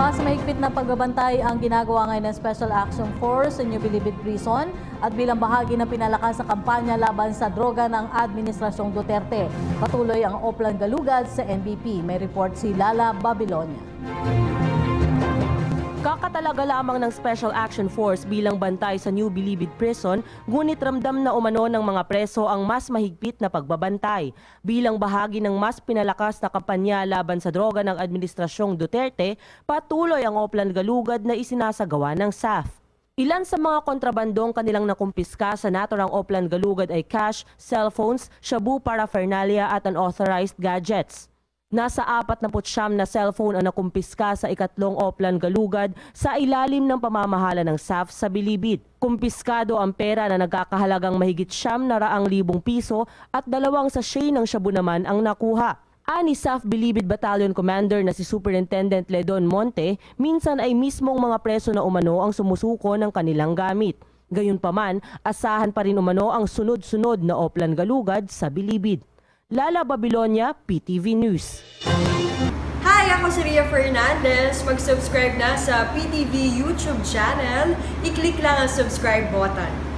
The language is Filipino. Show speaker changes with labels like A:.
A: Mas mahigpit na pagbabantay ang ginagawa ngayon ng Special Action Force sa New Bilibid Prison at bilang bahagi ng pinalakas sa kampanya laban sa droga ng Administrasyong Duterte. Patuloy ang Oplan Galugad sa NBP. May report si Lala Babilonia.
B: Kakatalaga lamang ng Special Action Force bilang bantay sa New Bilibid Prison, ngunit ramdam na umano ng mga preso ang mas mahigpit na pagbabantay. Bilang bahagi ng mas pinalakas na kampanya laban sa droga ng Administrasyong Duterte, patuloy ang Oplan Galugad na isinasagawa ng SAF. Ilan sa mga kontrabandong kanilang nakumpiska sa naturang Oplan Galugad ay cash, cellphones, shabu paraphernalia at unauthorized gadgets. Nasa 49 na cellphone ang nakumpiska sa ikatlong Oplan Galugad sa ilalim ng pamamahala ng SAF sa Bilibid. Kumpiskado ang pera na nagkakahalagang mahigit 900,000 piso at 2 sachet ng shabu naman ang nakuha. Ani SAF Bilibid Battalion Commander na si Superintendent Ledon Monte, minsan ay mismong mga preso na umano ang sumusuko ng kanilang gamit. Gayunpaman, asahan pa rin umano ang sunod-sunod na Oplan Galugad sa Bilibid. Lala Babilonia, PTV News.
C: Hi, ako si Ria Fernandez. Mag-subscribe na sa PTV YouTube channel. I-click lang ang subscribe button.